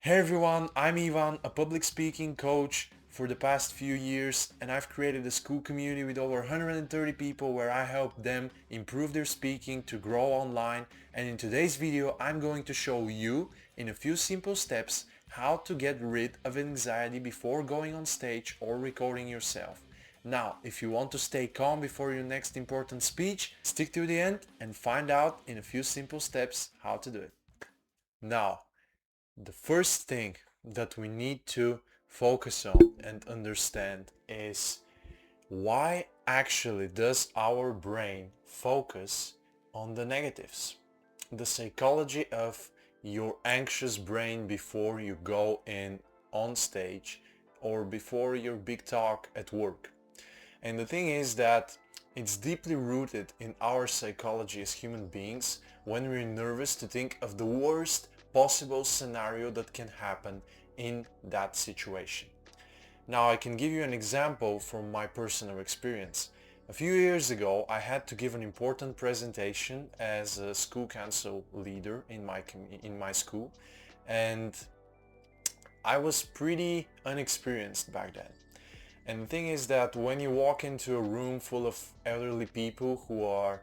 Hey everyone, I'm Ivan, a public speaking coach for the past few years, and I've created a school community with over 130 people where I help them improve their speaking to grow online. And in today's video, I'm going to show you in a few simple steps how to get rid of anxiety before going on stage or recording yourself. Now, if you want to stay calm before your next important speech, stick to the end and find out in a few simple steps how to do it. Now, the first thing that we need to focus on and understand is why actually does our brain focus on the negatives? The psychology of your anxious brain before you go in on stage or before your big talk at work. And the thing is that it's deeply rooted in our psychology as human beings when we're nervous to think of the worst possible scenario that can happen in that situation. Now I can give you an example from my personal experience. A few years ago I had to give an important presentation as a school council leader in my school, and I was pretty unexperienced back then. And the thing is that when you walk into a room full of elderly people who are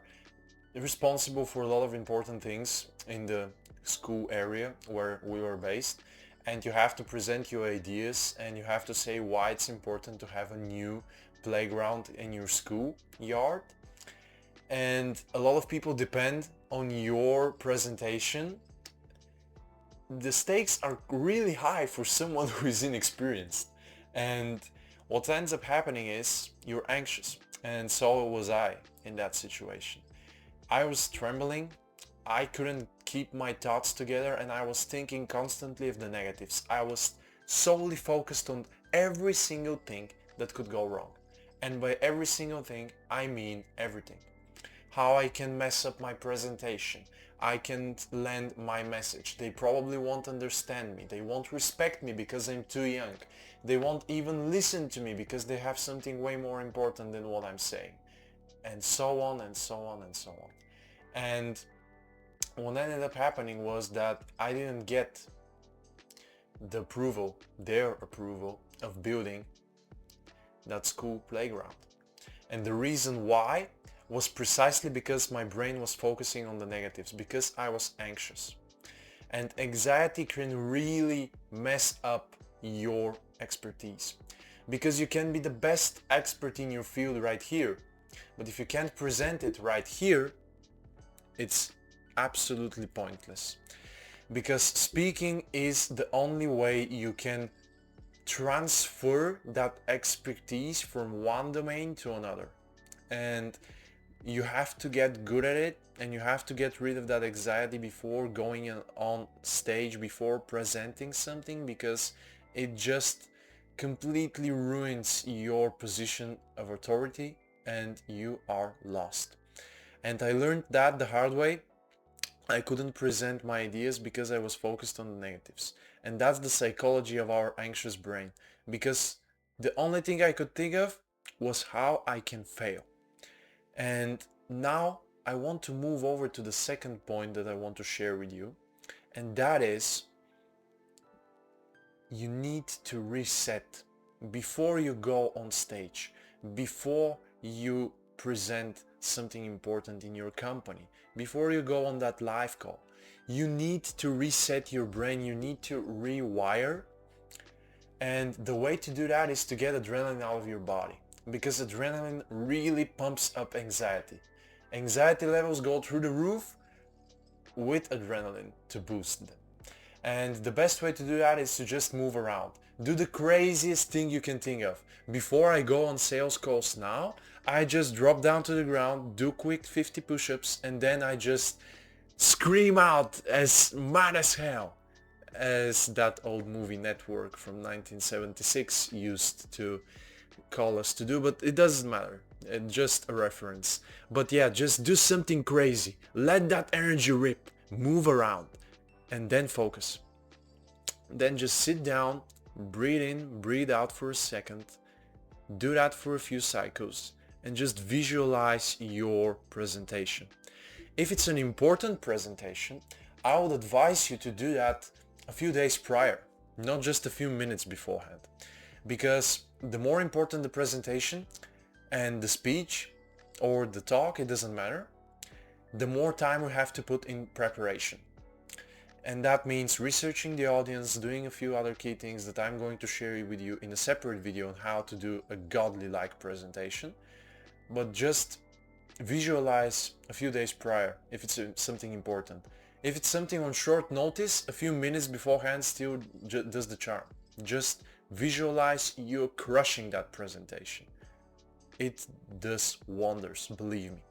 responsible for a lot of important things in the school area where we were based, and you have to present your ideas and you have to say why it's important to have a new playground in your school yard, and a lot of people depend on your presentation, the stakes are really high for someone who is inexperienced. And what ends up happening is you're anxious, and so was I in that situation. I was trembling, I couldn't keep my thoughts together, and I was thinking constantly of the negatives. I was solely focused on every single thing that could go wrong. And by every single thing, I mean everything. How I can mess up my presentation. I can't land my message. They probably won't understand me. They won't respect me because I'm too young. They won't even listen to me because they have something way more important than what I'm saying. And so on and so on and so on. And what ended up happening was that I didn't get their approval of building that school playground. And the reason why was precisely because my brain was focusing on the negatives, because I was anxious. And anxiety can really mess up your expertise, because you can be the best expert in your field right here, but if you can't present it right here, it's absolutely pointless. Because speaking is the only way you can transfer that expertise from one domain to another. And you have to get good at it, and you have to get rid of that anxiety before going on stage, before presenting something, because it just completely ruins your position of authority and you are lost. And I learned that the hard way. I couldn't present my ideas because I was focused on the negatives. And that's the psychology of our anxious brain, because the only thing I could think of was how I can fail. And now I want to move over to the second point that I want to share with you, and that is you need to reset before you go on stage, before you present something important in your company, before you go on that live call. You need to reset your brain, you need to rewire, and the way to do that is to get adrenaline out of your body, because adrenaline really pumps up anxiety. Anxiety levels go through the roof with adrenaline to boost them. And the best way to do that is to just move around. Do the craziest thing you can think of. Before I go on sales calls now, I just drop down to the ground, do quick 50 push-ups, and then I just scream out as mad as hell, as that old movie Network from 1976 used to call us to do, but it doesn't matter. It's just a reference. But yeah, just do something crazy. Let that energy rip. Move around. And then focus. Then just sit down, breathe in, breathe out for a second. Do that for a few cycles and just visualize your presentation. If it's an important presentation, I would advise you to do that a few days prior. not just a few minutes beforehand. Because the more important the presentation and the speech or the talk, it doesn't matter, the more time we have to put in preparation. And that means researching the audience, doing a few other key things that I'm going to share with you in a separate video on how to do a godly-like presentation. But just visualize a few days prior if it's something important. If it's something on short notice, a few minutes beforehand still does the charm. Just visualize you crushing that presentation. It does wonders, believe me.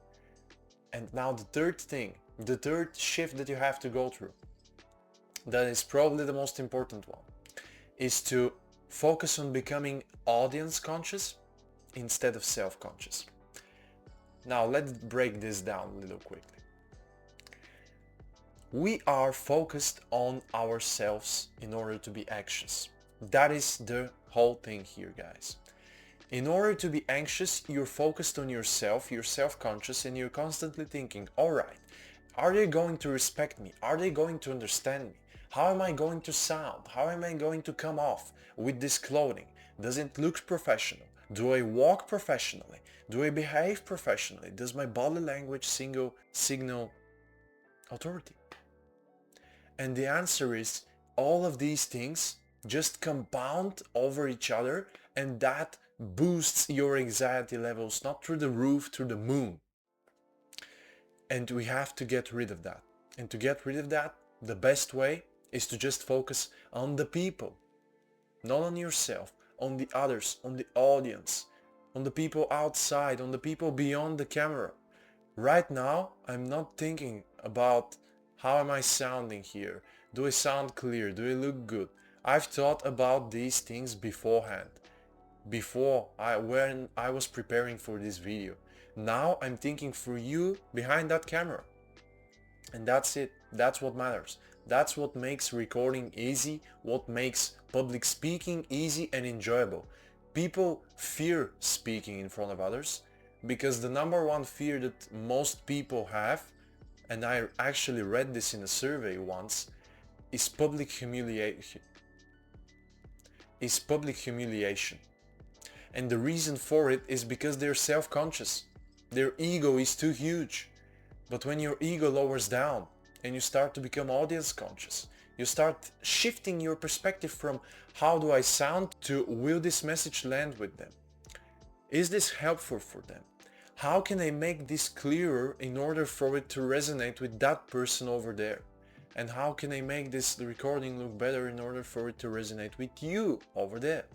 And now the third thing, the third shift that you have to go through, that is probably the most important one, is to focus on becoming audience conscious instead of self-conscious. Now let's break this down a little quickly. We are focused on ourselves in order to be anxious. That is the whole thing here, guys. In order to be anxious, you're focused on yourself, you're self-conscious, and you're constantly thinking, alright, are they going to respect me? Are they going to understand me? How am I going to sound? How am I going to come off with this clothing? Does it look professional? Do I walk professionally? Do I behave professionally? Does my body language signal authority? And the answer is all of these things just compound over each other, and that boosts your anxiety levels not through the roof, through the moon. And we have to get rid of that. And to get rid of that, the best way is to just focus on the people, not on yourself, on the others, on the audience, on the people outside, on the people beyond the camera. Right now, I'm not thinking about how am I sounding here? Do I sound clear? Do I look good? I've thought about these things beforehand, when I was preparing for this video. Now I'm thinking for you behind that camera. And that's it. That's what matters. That's what makes recording easy, what makes public speaking easy and enjoyable. People fear speaking in front of others because the number one fear that most people have, and I actually read this in a survey once, is public humiliation. And the reason for it is because they're self-conscious. Their ego is too huge. But when your ego lowers down and you start to become audience conscious, you start shifting your perspective from how do I sound to will this message land with them? Is this helpful for them? How can I make this clearer in order for it to resonate with that person over there? And how can I make the recording look better in order for it to resonate with you over there?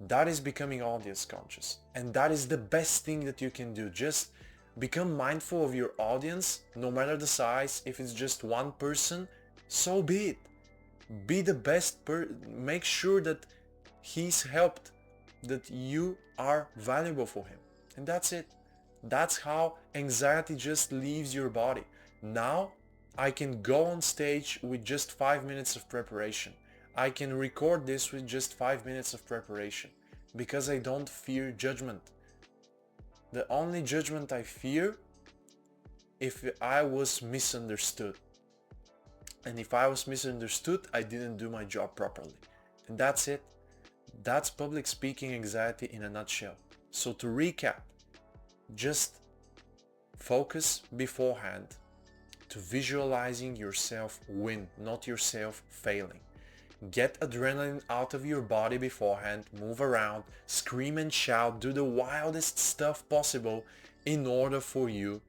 That is becoming audience conscious. And that is the best thing that you can do. Just become mindful of your audience, no matter the size. If it's just one person, so be it. Be the best make sure that he's helped, that you are valuable for him. And that's it. That's how anxiety just leaves your body. Now I can go on stage with just 5 minutes of preparation. I can record this with just 5 minutes of preparation because I don't fear judgment. The only judgment I fear if I was misunderstood. And if I was misunderstood, I didn't do my job properly. And that's it. That's public speaking anxiety in a nutshell. So to recap, just focus beforehand to visualizing yourself win, not yourself failing. Get adrenaline out of your body beforehand, move around, scream and shout, do the wildest stuff possible in order for you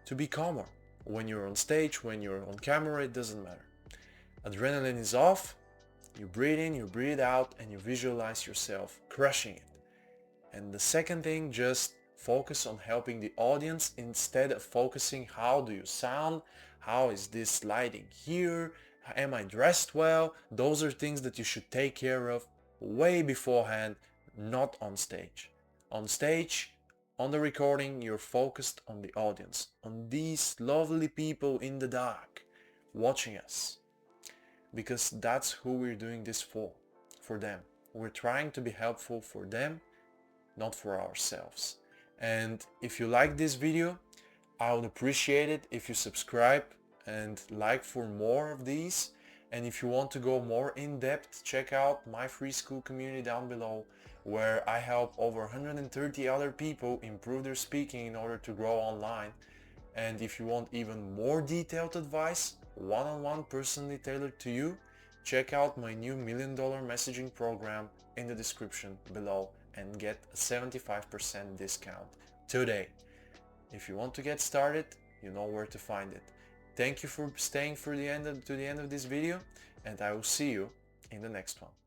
to be calmer. When you're on stage, when you're on camera, it doesn't matter. Adrenaline is off, you breathe in, you breathe out, and you visualize yourself crushing it. And the second thing, just focus on helping the audience instead of focusing how do you sound, how is this lighting here, am I dressed well. Those are things that you should take care of way beforehand, not on stage. On stage, on the recording, you're focused on the audience, on these lovely people in the dark watching us, because that's who we're doing this for them. We're trying to be helpful for them, not for ourselves. And if you like this video, I would appreciate it if you subscribe and like for more of these. And if you want to go more in depth, check out my free school community down below, where I help over 130 other people improve their speaking in order to grow online. And if you want even more detailed advice, one-on-one personally tailored to you, check out my new $1 million messaging program in the description below and get a 75% discount today. If you want to get started, you know where to find it. Thank you for staying to the end of this video, and I will see you in the next one.